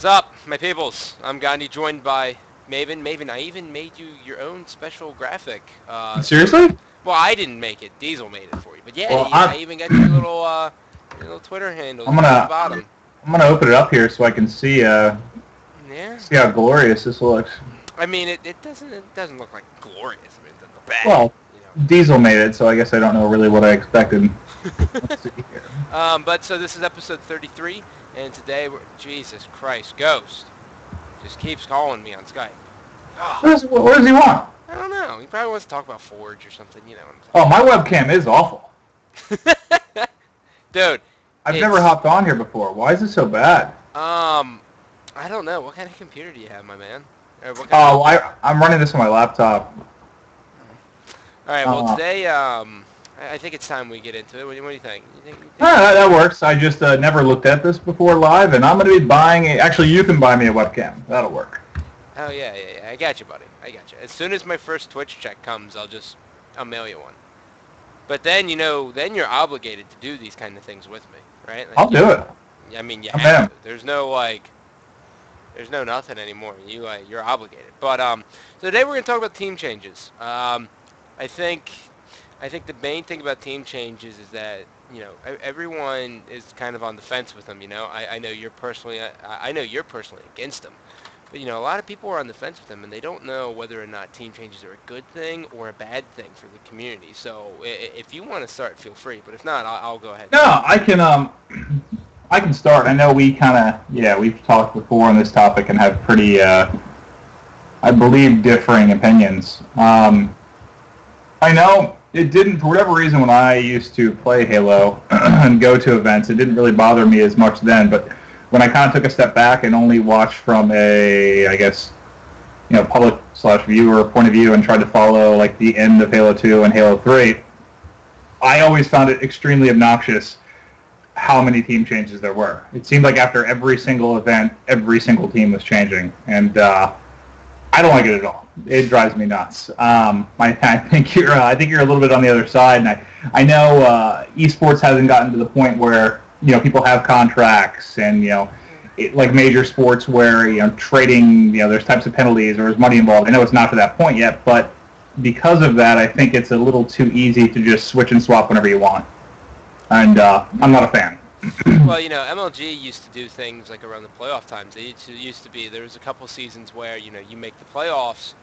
What's up, my peoples? I'm Gandhi, joined by Maven. Maven, I even made you your own special graphic. Seriously? Well, I didn't make it. Diesel made it for you. But yeah, Well, I even got your little Twitter handles I'm down at the gonna bottom. I'm gonna open it up here so I can Yeah. see how glorious this looks. I mean, it doesn't look like glorious. I mean, it doesn't look bad. Well, Diesel made it, so I guess I don't know really what I expected. Let's see here. But so this is episode 33, and today Jesus Christ, Ghost just keeps calling me on Skype. What does he want? I don't know. He probably wants to talk about Forge or something. You know Oh, my webcam is awful. what I'm saying. Dude, I've never hopped on here before. Why is it so bad? I don't know. What kind of computer do you have, my man? Or what kind Oh, I'm running this on my laptop. All right. Well, today, I think it's time we get into it. What do you think? You think That works. I just never looked at this before live, and I'm going to be buying it. Actually, you can buy me a webcam. That'll work. Oh yeah. I got you, buddy. I got you. As soon as my first Twitch check comes, I'll mail you one. But then then you're obligated to do these kind of things with me, right? Like, I'll do it. I mean, you I'm have in. to. There's no nothing anymore. You're obligated. But so today we're gonna talk about team changes. I think the main thing about team changes is that everyone is kind of on the fence with them. I know you're personally against them, but a lot of people are on the fence with them, and they don't know whether or not team changes are a good thing or a bad thing for the community. So if you want to start, feel free. But if not, I'll go ahead. No, I can start. I know we've talked before on this topic and have pretty, I believe, differing opinions. I know it didn't, for whatever reason, when I used to play Halo and go to events, it didn't really bother me as much then, but when I kind of took a step back and only watched from a, I guess, public/viewer point of view and tried to follow, like, the end of Halo 2 and Halo 3, I always found it extremely obnoxious how many team changes there were. It seemed like after every single event, every single team was changing, and I don't like it at all. It drives me nuts. I think you're a little bit on the other side, and I know esports hasn't gotten to the point where people have contracts and like major sports where trading there's types of penalties or there's money involved. I know it's not to that point yet, but because of that, I think it's a little too easy to just switch and swap whenever you want, and I'm not a fan. Well, MLG used to do things like around the playoff times. There was a couple seasons where, you make the playoffs,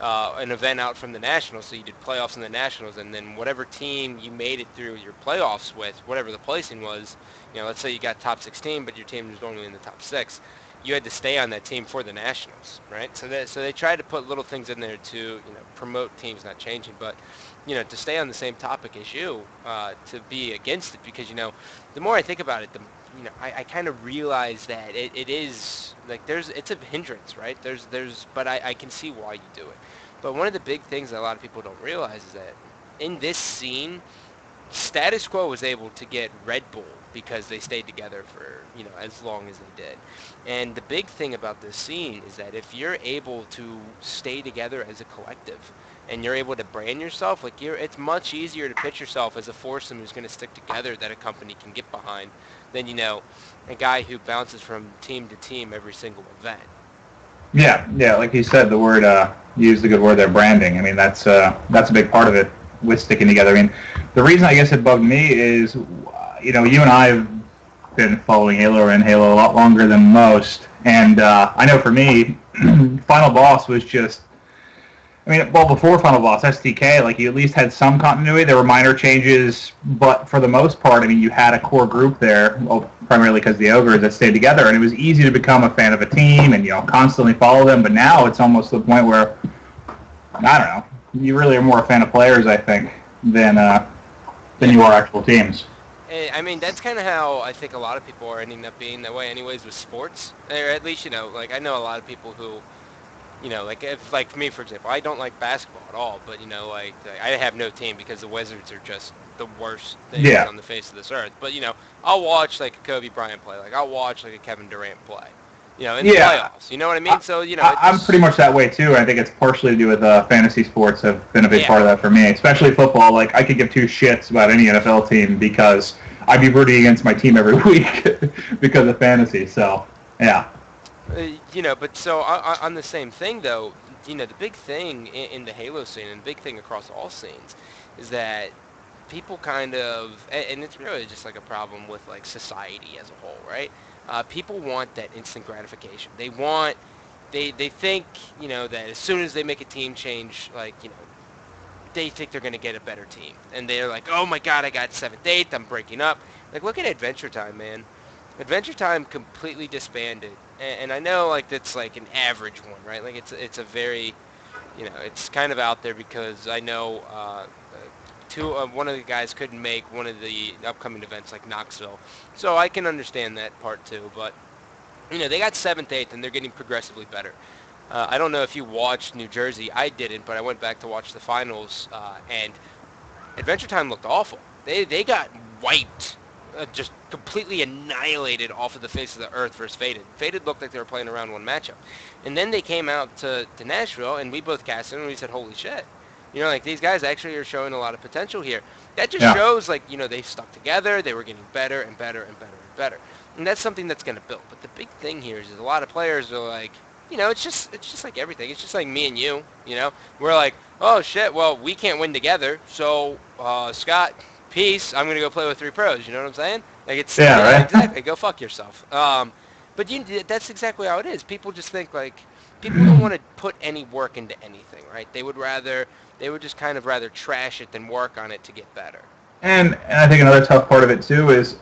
an event out from the Nationals, so you did playoffs in the Nationals, and then whatever team you made it through your playoffs with, whatever the placing was, let's say you got top 16, but your team was only in the top 6, you had to stay on that team for the Nationals, right? So they tried to put little things in there to, promote teams not changing, but to stay on the same topic as you, to be against it, because the more I think about it, I kind of realize that it is like it's a hindrance, right? But I can see why you do it. But one of the big things that a lot of people don't realize is that in this scene, Status Quo was able to get Red Bull because they stayed together for as long as they did. And the big thing about this scene is that if you're able to stay together as a collective and you're able to brand yourself, it's much easier to pitch yourself as a foursome who's going to stick together that a company can get behind than a guy who bounces from team to team every single event. Yeah, like you said, the word you used the good word there, branding. I mean, that's a big part of it with sticking together. I mean, the reason I guess it bugged me is, you and I have been following Halo and Halo a lot longer than most, and I know for me, Final Boss was just. I mean, well, before Final Boss, STK, like, you at least had some continuity. There were minor changes, but for the most part, I mean, you had a core group there, well, primarily because the Ogres that stayed together, and it was easy to become a fan of a team and, constantly follow them, but now it's almost to the point where, I don't know, you really are more a fan of players, I think, than you are actual teams. I mean, that's kind of how I think a lot of people are ending up being that way anyways with sports, or at least, like, I know a lot of people who... like me, for example, I don't like basketball at all, but, I have no team because the Wizards are just the worst thing on the face of this earth. But, I'll watch, like, a Kobe Bryant play. Like, I'll watch, like, a Kevin Durant play, in the playoffs. You know what I mean? So, I'm pretty much that way, too. I think it's partially to do with fantasy sports have been a big part of that for me, especially football. Like, I could give two shits about any NFL team because I'd be rooting against my team every week because of fantasy. So, yeah. But so on the same thing though, the big thing in the Halo scene and the big thing across all scenes is that people kind of, and it's really just like a problem with like society as a whole, right? People want that instant gratification. They think, that as soon as they make a team change, like, they think they're going to get a better team. And they're like, oh my God, I got 7th, 8th, I'm breaking up. Like, look at Adventure Time, man. Adventure Time completely disbanded. And I know, like, that's like an average one, right? Like, it's a very, it's kind of out there because I know one of the guys couldn't make one of the upcoming events like Knoxville. So I can understand that part too. But, they got 7th, 8th, and they're getting progressively better. I don't know if you watched New Jersey. I didn't, but I went back to watch the finals, and Adventure Time looked awful. They got wiped, just completely annihilated off of the face of the earth versus Faded. Faded looked like they were playing a round one matchup. And then they came out to Nashville, and we both cast them, and we said, holy shit. Like, these guys actually are showing a lot of potential here. That just Yeah. shows, like, they stuck together. They were getting better and better and better and better. And that's something that's going to build. But the big thing here is a lot of players are like, it's just like everything. It's just like me and you, We're like, oh, shit, well, we can't win together. So, Scott, peace. I'm going to go play with 3 pros. You know what I'm saying? Like, Yeah, yeah, right. exactly. Go fuck yourself. But that's exactly how it is. People just think, like, people don't want to put any work into anything, right? They would just kind of rather trash it than work on it to get better. And I think another tough part of it too is,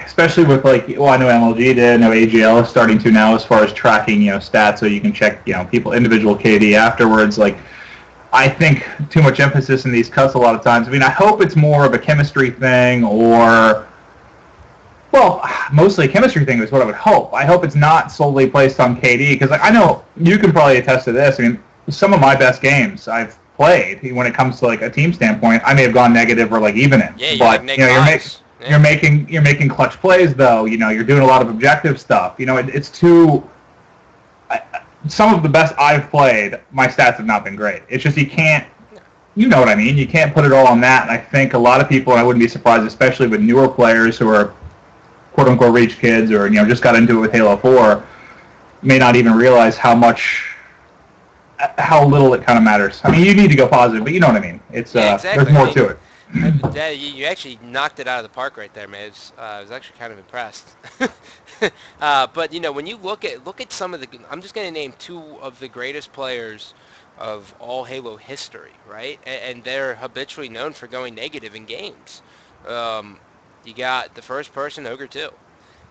especially with like, well, I know MLG did, I know AGL is starting to now as far as tracking, stats, so you can check, people individual KD afterwards. Like, I think too much emphasis in these cuts a lot of times. I mean, I hope it's more of a chemistry thing, or, well, mostly a chemistry thing is what I would hope. I hope it's not solely placed on KD, because like, I know you can probably attest to this. I mean, some of my best games I've played when it comes to like a team standpoint, I may have gone negative or like even in. Yeah, you're like But Nick Fox. you're making clutch plays though. You're doing a lot of objective stuff. It's too. Some of the best I've played, my stats have not been great. It's just you can't. You know what I mean? You can't put it all on that. And I think a lot of people, and I wouldn't be surprised, especially with newer players who are quote unquote reach kids or just got into it with Halo 4, may not even realize how little it kind of matters. I mean, you need to go positive, but you know what I mean. It's Yeah, exactly. there's more to it. You actually knocked it out of the park right there, man. I was actually kind of impressed. But when you look at some of the, I'm just going to name 2 of the greatest players of all Halo history, right? And they're habitually known for going negative in games. Um, you got the first person, Ogre 2.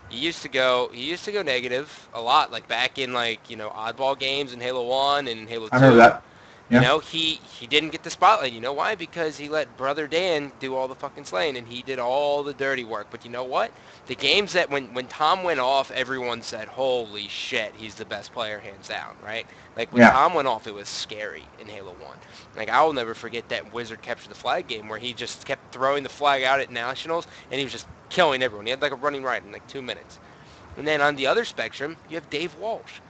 He used to go negative a lot, like back in like, oddball games in Halo 1 and Halo I remember 2. that. Yeah. He didn't get the spotlight. You know why? Because he let Brother Dan do all the fucking slaying, and he did all the dirty work. But you know what? The games that when Tom went off, everyone said, holy shit, he's the best player, hands down, right? Like, when Yeah. Tom went off, it was scary in Halo 1. Like, I'll never forget that Wizard capture the flag game where he just kept throwing the flag out at Nationals, and he was just killing everyone. He had like a running right in like 2 minutes. And then on the other spectrum, you have Dave Walsh.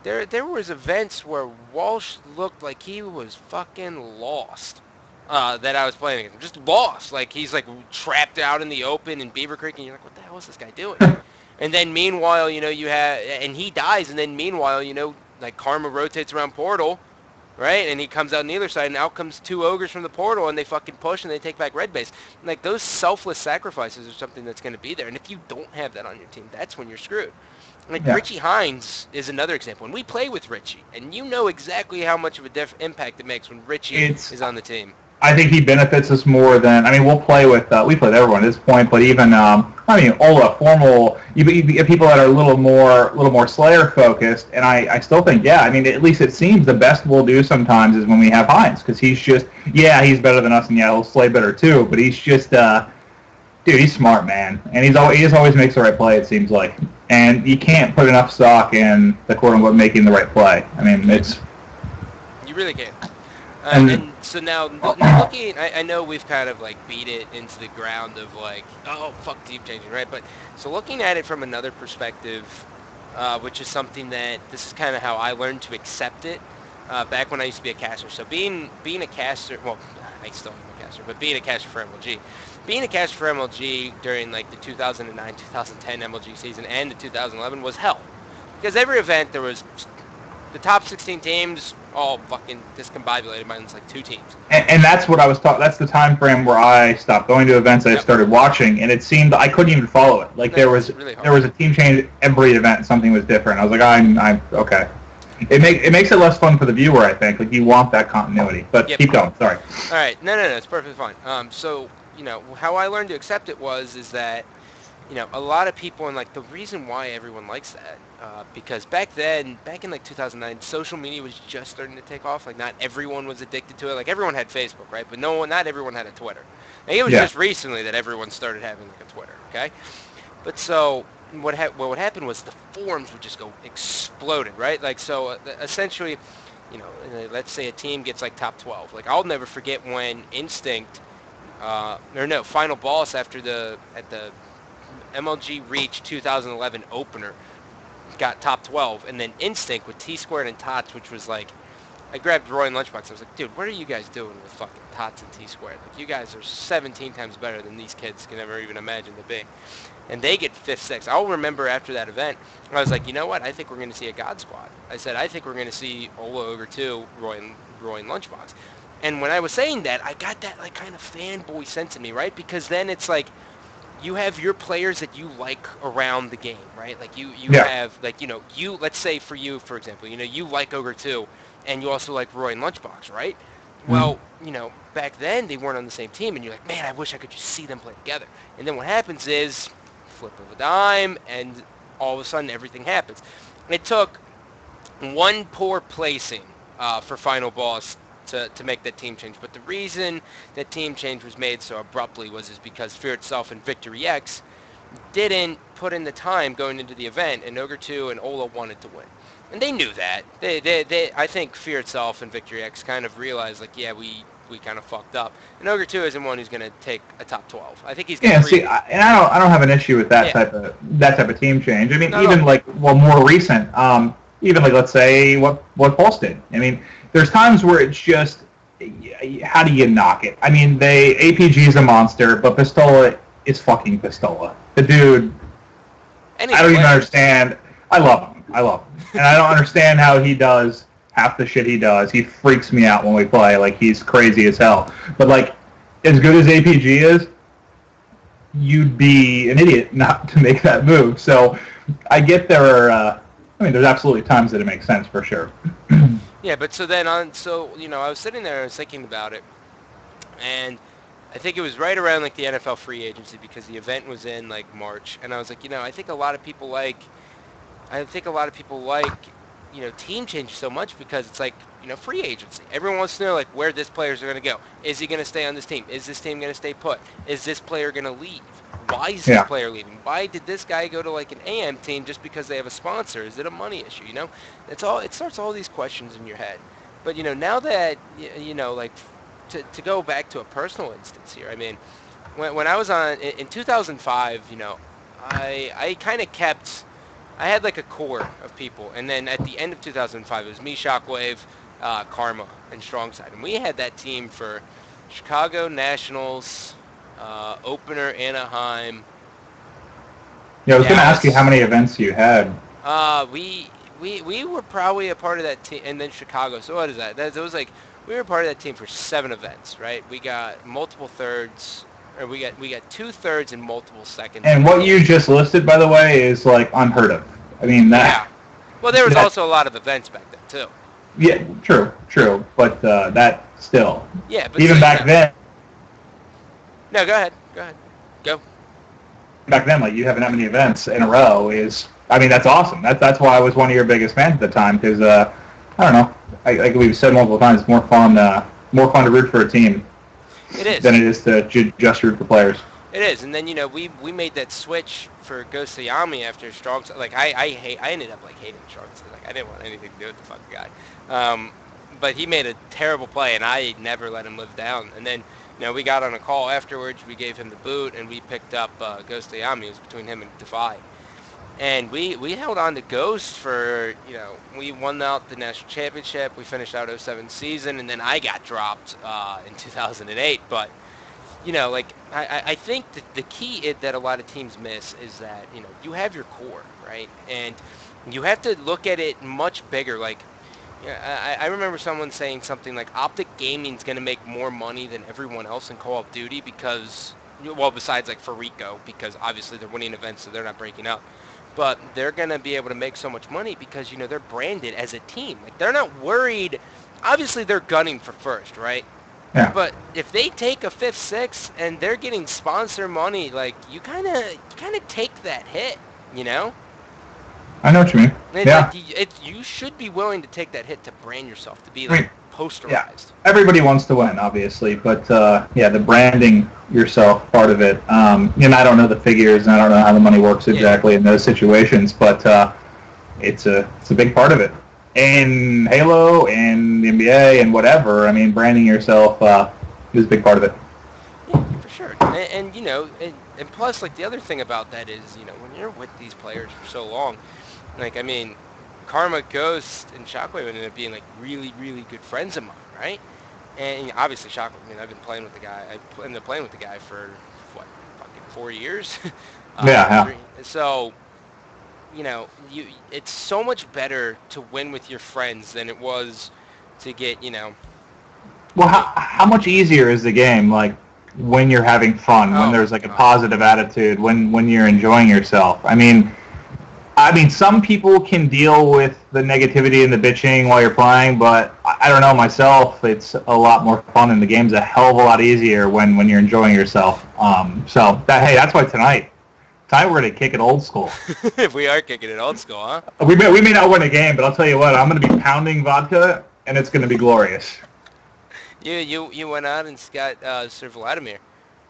There was events where Walsh looked like he was fucking lost. That I was playing against him, just lost. Like, he's like trapped out in the open in Beaver Creek, and you're like, what the hell is this guy doing? And then meanwhile, you have, and he dies, and then meanwhile, like Karma rotates around Portal, right? And he comes out on the other side, and out comes 2 ogres from the portal, and they fucking push, and they take back red base. And like, those selfless sacrifices are something that's going to be there. And if you don't have that on your team, that's when you're screwed. Like, Yeah. Richie Hines is another example. And we play with Richie, and you know exactly how much of a impact it makes when Richie It's is on the team. I think he benefits us more than, I mean, we'll play with, we play with everyone at this point, but even, I mean, Ola, formal, you get people that are a little more Slayer focused, and I still think, yeah, I mean, at least it seems the best we'll do sometimes is when we have Hines, because he's just, yeah, he's better than us, and yeah, he'll slay better too, but he's just, dude, he's smart, man, and he just always makes the right play, it seems like, and you can't put enough stock in the quote-unquote making the right play. I mean, it's... You really can. And And so now looking, I know we've kind of like beat it into the ground of like, oh, fuck team changing, right? But so looking at it from another perspective, which is something that this is kind of how I learned to accept it back when I used to be a caster. So being a caster, well, I still am a caster, but being a caster for MLG. Being a caster for MLG during like the 2009-2010 MLG season and the 2011 was hell. because every event there was the top 16 teams all fucking discombobulated minus like 2 teams. And that's what I was taught. That's the time frame where I stopped going to events. I started watching, and it seemed I couldn't even follow it. Like there was a team change every event. Something was different. I was like, I'm okay. It makes it less fun for the viewer. I think like you want that continuity. But keep going. Sorry. All right. No. It's perfectly fine. So how I learned to accept it is that a lot of people, and like the reason why everyone likes that, because back in like 2009, social media was just starting to take off. Like not everyone was addicted to it. Like everyone had Facebook, right? But not everyone had a Twitter. Like, it was just recently that everyone started having like a Twitter, okay? But so what happened was the forums would just go exploded, right? Like so essentially, let's say a team gets like top 12. Like I'll never forget when Instinct, Final Boss at the MLG Reach 2011 opener got top 12, and then Instinct with T-Squared and Tots, which was like, I grabbed Roy and Lunchbox. I was like, dude, what are you guys doing with fucking Tots and T-Squared? Like, you guys are 17 times better than these kids can ever even imagine to be. And they get 5th, 6th. I'll remember after that event, I was like, you know what? I think we're going to see a God Squad. I said, I think we're going to see Ola Ogre 2, Roy and Lunchbox. And when I was saying that, I got that like kind of fanboy sense in me, right? Because then it's like, you have your players that you like around the game, right? Like you have like let's say for example, you like Ogre 2, and you also like Roy and Lunchbox, right? Mm-hmm. Well, back then they weren't on the same team, and you're like, man, I wish I could just see them play together. And then what happens is, flip of a dime, and all of a sudden everything happens. It took one poor placing for Final Boss to make that team change. But the reason that team change was made so abruptly was because Fear Itself and Victory X didn't put in the time going into the event, and Ogre 2 and Ola wanted to win. And they knew that. I think Fear Itself and Victory X kind of realized, like, yeah, we kind of fucked up. And Ogre 2 isn't one who's going to take a top 12. I think he's going to I don't have an issue with that type of team change. I mean, more recent, even like let's say what Pulse did. I mean, there's times where it's just, how do you knock it? I mean, APG is a monster, but Pistola is fucking Pistola. The dude, I don't even understand. I love him. And I don't understand how he does half the shit he does. He freaks me out when we play. Like, he's crazy as hell. But, like, as good as APG is, you'd be an idiot not to make that move. So I get there's absolutely times that it makes sense for sure. Yeah, but so I was sitting there and I was thinking about it, and I think it was right around like the NFL free agency, because the event was in like March, and I was like, I think a lot of people like team change so much because it's like, free agency. Everyone wants to know like where this player's going to go. Is he going to stay on this team? Is this team going to stay put? Is this player going to leave? Why is this player leaving? Why did this guy go to like an AM team just because they have a sponsor? Is it a money issue? It's all, it starts all these questions in your head. But now that like to go back to a personal instance here, I mean, when I was in 2005, I kind of kept, I had like a core of people, and then at the end of 2005, it was me, Shockwave, Karma, and Strongside, and we had that team for Chicago Nationals, opener Anaheim. Yeah, I was going to ask you how many events you had. We were probably a part of that team, and then Chicago. So what is that? That was like, we were part of that team for 7 events, right? We got multiple thirds, or we got 2 thirds and multiple seconds. And what you just listed, by the way, is like unheard of. I mean that. Yeah. Well, there was also a lot of events back then too. Yeah, true, but that still. Yeah, but even back then. No, go ahead. Go. Back then, like, you having that many events in a row is, I mean, that's awesome. That's why I was one of your biggest fans at the time, because I don't know, like we've said multiple times, it's more fun to root for a team. It is. Than it is to just root for players. It is, and then we made that switch for Ghost Yami after Strong. Like I ended up like hating Strong. Like I didn't want anything to do with the fucking guy. But he made a terrible play, and I never let him live down. And then we got on a call afterwards. We gave him the boot, and we picked up Ghost Yami. It was between him and Defy. And we held on to Ghost for, we won out the national championship. We finished out 07 season, and then I got dropped in 2008. But, like, I think that the key that a lot of teams miss is that, you have your core, right? And You have to look at it much bigger. Like, yeah, I remember someone saying something like Optic Gaming's going to make more money than everyone else in Call of Duty because, well, besides like Farico, because obviously they're winning events, so they're not breaking up. But they're going to be able to make so much money because, they're branded as a team. Like, they're not worried. Obviously, they're gunning for first, right? Yeah, But if they take a fifth, sixth, and they're getting sponsor money, like, you kind of take that hit, you know? I know what you mean. It's like Yeah, you should be willing to take that hit to brand yourself, to be I like mean, yeah. posterized. Everybody wants to win, obviously, but yeah, the branding yourself part of it. I don't know the figures, and I don't know how the money works Yeah, exactly in those situations, but it's a big part of it. In Halo, in the NBA, and whatever, I mean, branding yourself is a big part of it. yeah, for sure. And plus, like the other thing about that is, when you're with these players for so long, like I mean, Karma, Ghost, and Shockwave ended up being like really, really good friends of mine, right? And obviously Shockwave. I mean, I've been playing with the guy. Ended up playing with the guy for what, fucking 4 years, Yeah, yeah. 3. So it's so much better to win with your friends than it was to get, Well, get. how much easier is the game, like, when you're having fun, when Oh there's my like a god. positive attitude, when you're enjoying yourself? I mean, some people can deal with the negativity and the bitching while you're playing, but I don't know myself. It's a lot more fun, and the game's a hell of a lot easier when you're enjoying yourself. So that's why tonight we're gonna kick it old school. We are kicking it old school, huh? We may not win a game, but I'll tell you what, I'm gonna be pounding vodka, and it's gonna be glorious. You went out and got Sir Vladimir.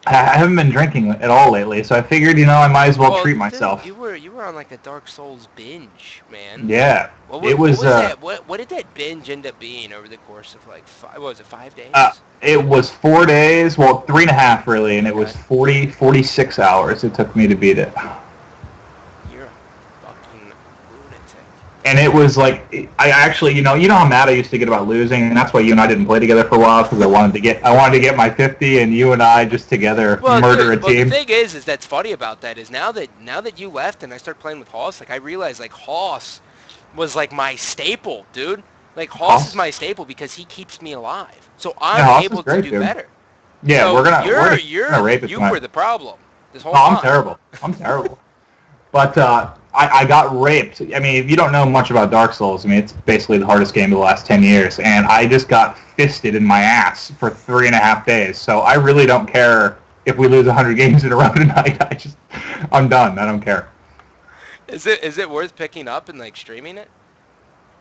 I haven't been drinking at all lately, so I figured, I might as well Well, treat dude, myself. you were on like a Dark Souls binge, man. Yeah, it What was. was that? What did that binge end up being over the course of like what was it, 5 days? It was 4 days, well, 3.5 really, and it was Okay. 46 hours it took me to beat it. You're a fucking lunatic. And it was like, I actually, you know how mad I used to get about losing, and that's why you and I didn't play together for a while, because I wanted to get my 50, and you and I just together Well, murder a dude, the team. thing is that's funny about that is now that you left and I started playing with Hoss, like I realized like Hoss was like my staple, dude. Like Hoss is Hoss, my staple because he keeps me alive. So yeah, I'm Hoss is able to great, do dude. better. Yeah, So we're gonna rape it you were tonight. the problem this whole Oh, I'm time. terrible. I'm terrible. But I got raped. I mean, if you don't know much about Dark Souls, I mean, it's basically the hardest game of the last 10 years. And I just got fisted in my ass for 3.5 days. So I really don't care if we lose 100 games in a row tonight. I'm done. I don't care. Is it worth picking up and like streaming it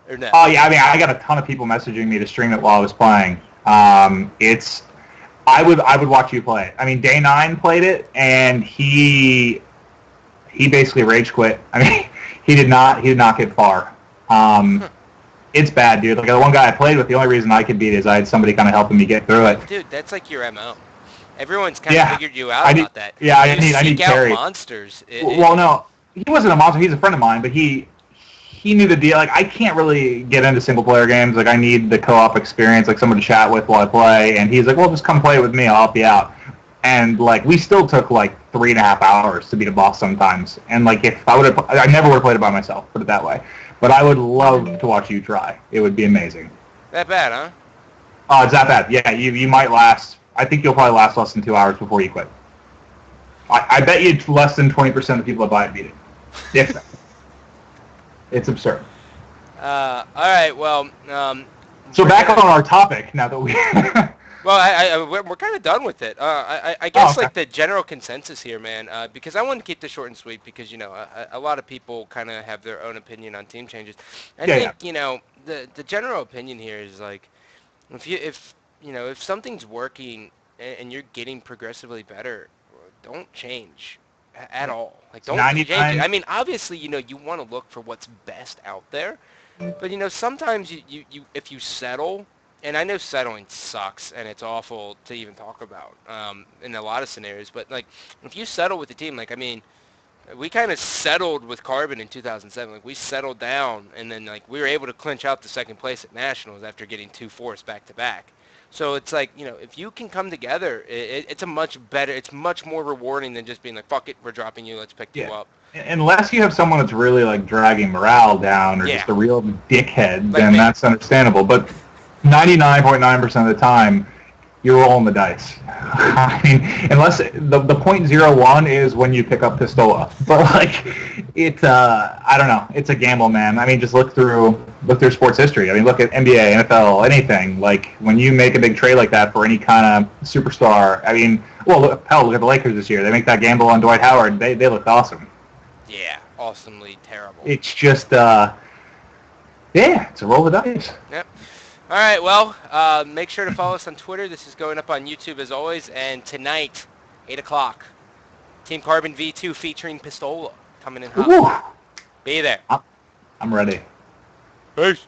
or no? Oh, yeah, I mean, I got a ton of people messaging me to stream it while I was playing. I would watch you play it. I mean, Day 9 played it, and he basically rage quit. I mean, he did not get far. Um, it's bad, dude. Like the one guy I played with, the only reason I could beat it is I had somebody kind of helping me get through it. Dude, that's like your MO. Everyone's kind of Yeah, figured you out I need. about that. Yeah, You just I seek need out carry. monsters. Well, no, he wasn't a monster. He's a friend of mine, but he knew the deal. Like, I can't really get into single player games. Like, I need the co-op experience, like someone to chat with while I play. And he's like, "Well, just come play with me. I'll help you out." And like, we still took like 3.5 hours to beat a boss sometimes. And like, if I never would have played it by myself. Put it that way. But I would love to watch you try. It would be amazing. That bad, huh? Oh, it's that bad. Yeah, you might last. I think you'll probably last less than 2 hours before you quit. I bet you less than 20% of the people that buy it beat it. If that. It's absurd. All right. Well, So we're back on gonna. our topic now that we. Well, we're kind of done with it. I Oh, guess okay. like the general consensus here, man, because I want to keep this short and sweet because a lot of people kind of have their own opinion on team changes. I Yeah, yeah. think the general opinion here is like if something's working and you're getting progressively better, don't change at Yeah. all. Like It's don't change it. 99. I mean, obviously, you want to look for what's best out there, but sometimes you if you settle, and I know settling sucks and it's awful to even talk about in a lot of scenarios, but like if you settle with the team, like I mean, we kind of settled with Carbon in 2007. Like we settled down, and then like we were able to clinch out the second place at nationals after getting 2 fourths back to back. So it's like if you can come together, it's a much better, it's much more rewarding than just being like fuck it, we're dropping you, let's pick you Yeah. up. unless you have someone that's really like dragging morale down or Yeah. just a real dickhead, Like then me. that's understandable. But 99.9% of the time, you're rolling the dice. I mean, unless the .01 is when you pick up Pistola, but like it's I don't know, it's a gamble, man. I mean, just look through sports history. I mean, look at NBA, NFL, anything. Like when you make a big trade like that for any kind of superstar. I mean, well, look at the Lakers this year. They make that gamble on Dwight Howard. They looked awesome. Yeah, awesomely terrible. It's just it's a roll of the dice. Yep. All right, well, make sure to follow us on Twitter. This is going up on YouTube as always. And tonight, 8 o'clock, Team Carbon V2 featuring Pistola coming in hot. Ooh, Be there. I'm ready. Peace.